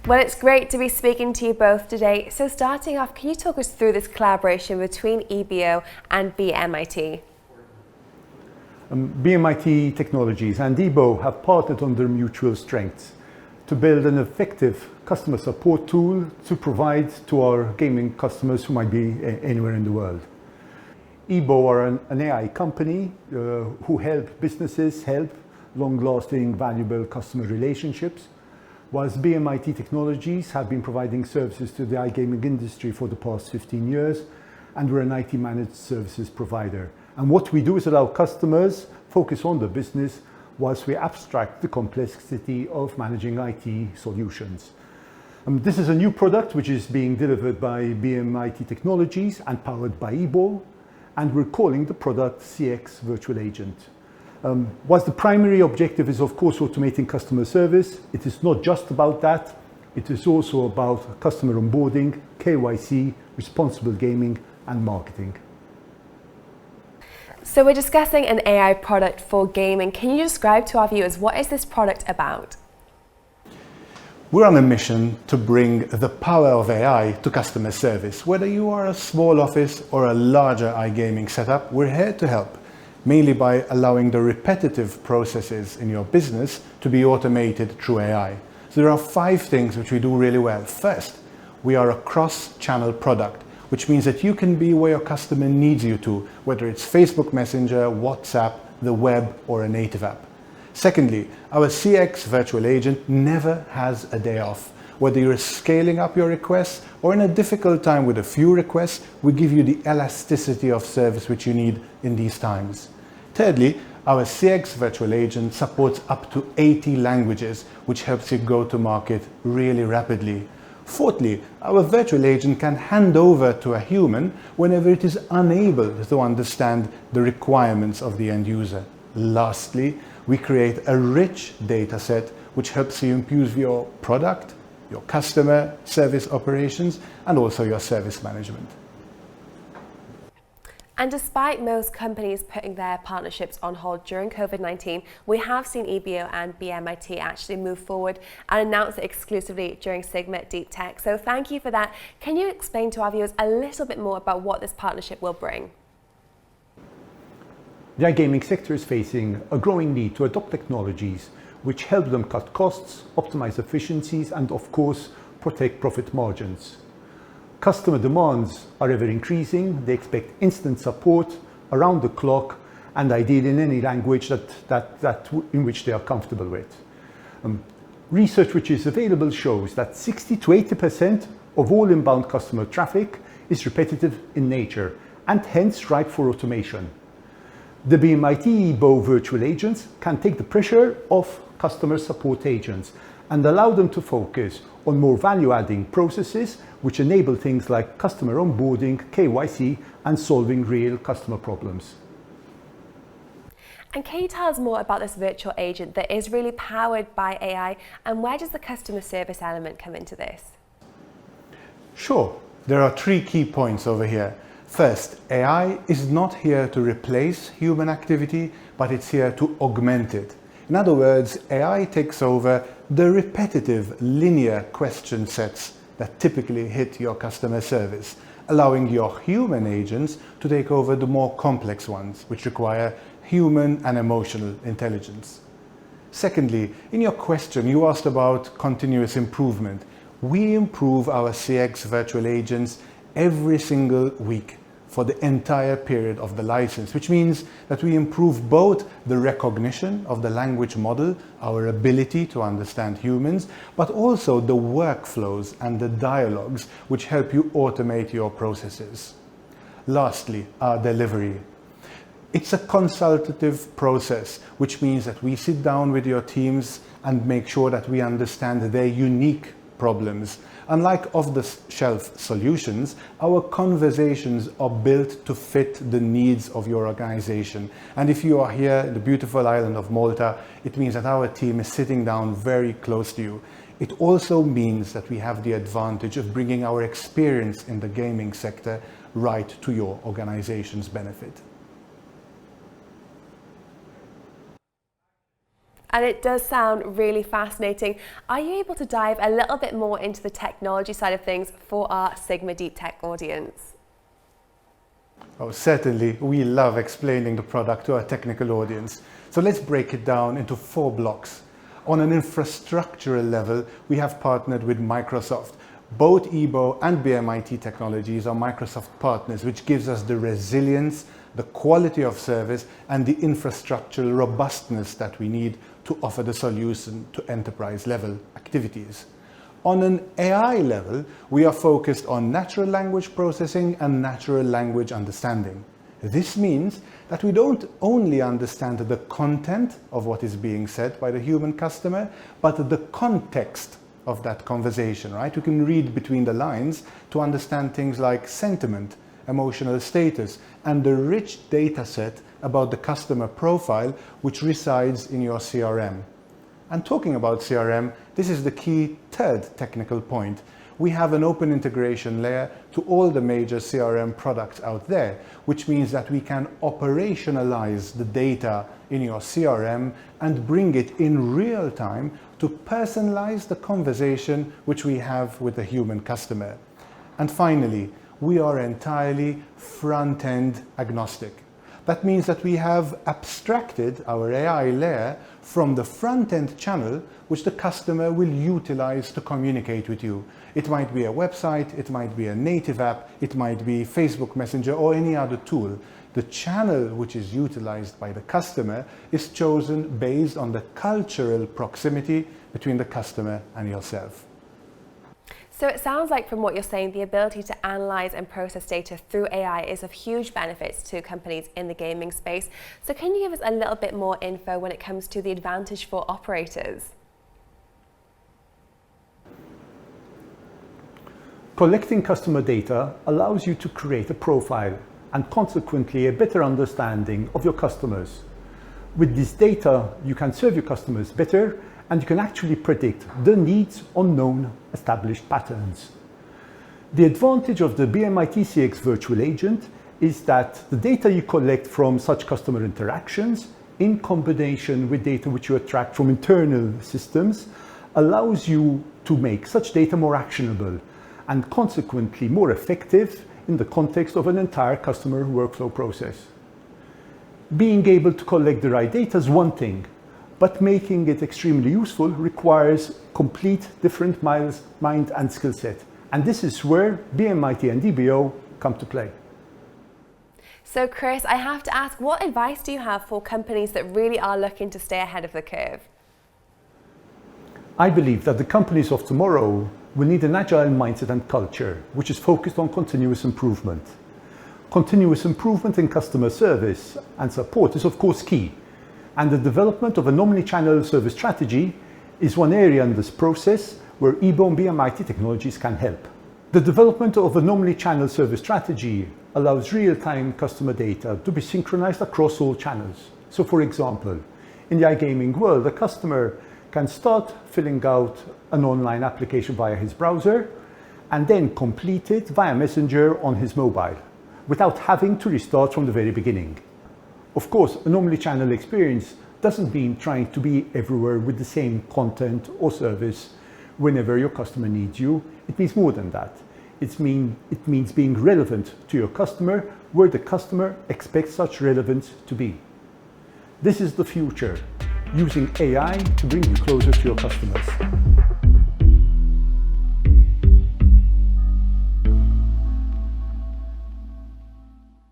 Well, it's great to be speaking to you both today. So starting off, can you talk us through this collaboration between EBO and BMIT? BMIT Technologies and EBO have partnered on their mutual strengths to build an effective customer support tool to provide to our gaming customers who might be anywhere in the world. EBO are an AI company who help businesses help long-lasting, valuable customer relationships, whilst BMIT Technologies have been providing services to the iGaming industry for the past 15 years, and we're an IT managed services provider. And what we do is allow customers focus on the business whilst we abstract the complexity of managing IT solutions. This is a new product which is being delivered by BMIT Technologies and powered by EBO, and we're calling the product CX Virtual Agent. Whilst the primary objective is of course automating customer service, it is not just about that. It is also about customer onboarding, KYC, responsible gaming and marketing. So we're discussing an AI product for gaming. Can you describe to our viewers what is this product about? We're on a mission to bring the power of AI to customer service. Whether you are a small office or a larger iGaming setup, we're here to help, mainly by allowing the repetitive processes in your business to be automated through AI. So there are 5 things which we do really well. First, we are a cross-channel product, which means that you can be where your customer needs you to, whether it's Facebook Messenger, WhatsApp, the web, or a native app. Secondly, our CX virtual agent never has a day off. Whether you're scaling up your requests or in a difficult time with a few requests, we give you the elasticity of service which you need in these times. Thirdly, our CX virtual agent supports up to 80 languages, which helps you go to market really rapidly. Fourthly, our virtual agent can hand over to a human whenever it is unable to understand the requirements of the end user. Lastly, we create a rich data set which helps you improve your product, your customer service operations, and also your service management. And despite most companies putting their partnerships on hold during COVID-19, we have seen EBO and BMIT actually move forward and announce it exclusively during SiGMA Deep Tech. So thank you for that. Can you explain to our viewers a little bit more about what this partnership will bring? The iGaming sector is facing a growing need to adopt technologies which help them cut costs, optimize efficiencies, and of course, protect profit margins. Customer demands are ever increasing. They expect instant support around the clock and ideally in any language in which they are comfortable with. Research which is available shows that 60 to 80% of all inbound customer traffic is repetitive in nature and hence ripe for automation. The BMIT EBO virtual agents can take the pressure off customer support agents and allow them to focus on more value-adding processes which enable things like customer onboarding, KYC, and solving real customer problems. And can you tell us more about this virtual agent that is really powered by AI, and where does the customer service element come into this? Sure, there are 3 key points over here. First, AI is not here to replace human activity, but it's here to augment it. In other words, AI takes over the repetitive linear question sets that typically hit your customer service, allowing your human agents to take over the more complex ones, which require human and emotional intelligence. Secondly, in your question, you asked about continuous improvement. We improve our CX virtual agents every single week for the entire period of the license, which means that we improve both the recognition of the language model, our ability to understand humans, but also the workflows and the dialogues which help you automate your processes. Lastly, our delivery. It's a consultative process, which means that we sit down with your teams and make sure that we understand their unique problems. Unlike off-the-shelf solutions, our conversations are built to fit the needs of your organization. And if you are here in the beautiful island of Malta, it means that our team is sitting down very close to you. It also means that we have the advantage of bringing our experience in the gaming sector right to your organization's benefit. And it does sound really fascinating. Are you able to dive a little bit more into the technology side of things for our SiGMA Deep Tech audience? Oh, certainly. We love explaining the product to our technical audience. So let's break it down into 4 blocks. On an infrastructural level, we have partnered with Microsoft. Both EBO and BMIT technologies are Microsoft partners, which gives us the resilience, the quality of service, and the infrastructural robustness that we need to offer the solution to enterprise-level activities. On an AI level, we are focused on natural language processing and natural language understanding. This means that we don't only understand the content of what is being said by the human customer, but the context of that conversation, right? We can read between the lines to understand things like sentiment, emotional status, and the rich data set about the customer profile which resides in your CRM. And talking about CRM, this is the key third technical point. We have an open integration layer to all the major CRM products out there, which means that we can operationalize the data in your CRM and bring it in real time to personalize the conversation which we have with the human customer. And finally, we are entirely front-end agnostic. That means that we have abstracted our AI layer from the front-end channel which the customer will utilize to communicate with you. It might be a website, it might be a native app, it might be Facebook Messenger or any other tool. The channel which is utilized by the customer is chosen based on the cultural proximity between the customer and yourself. So it sounds like from what you're saying, the ability to analyze and process data through AI is of huge benefits to companies in the gaming space. So can you give us a little bit more info when it comes to the advantage for operators? Collecting customer data allows you to create a profile and consequently a better understanding of your customers. With this data, you can serve your customers better and you can actually predict the needs on known established patterns. The advantage of the BMIT CX virtual agent is that the data you collect from such customer interactions in combination with data which you attract from internal systems allows you to make such data more actionable and consequently more effective in the context of an entire customer workflow process. Being able to collect the right data is one thing, but making it extremely useful requires complete different mind and skill set. And this is where BMIT and EBO come to play. So Chris, I have to ask, what advice do you have for companies that really are looking to stay ahead of the curve? I believe that the companies of tomorrow will need an agile mindset and culture, which is focused on continuous improvement. Continuous improvement in customer service and support is of course key. And the development of an omni-channel service strategy is one area in this process where EBO and BMIT technologies can help. The development of an omni-channel service strategy allows real-time customer data to be synchronized across all channels. So for example, in the iGaming world, a customer can start filling out an online application via his browser and then complete it via Messenger on his mobile without having to restart from the very beginning. Of course, an omni-channel experience doesn't mean trying to be everywhere with the same content or service whenever your customer needs you. It means more than that. It means being relevant to your customer where the customer expects such relevance to be. This is the future, using AI to bring you closer to your customers.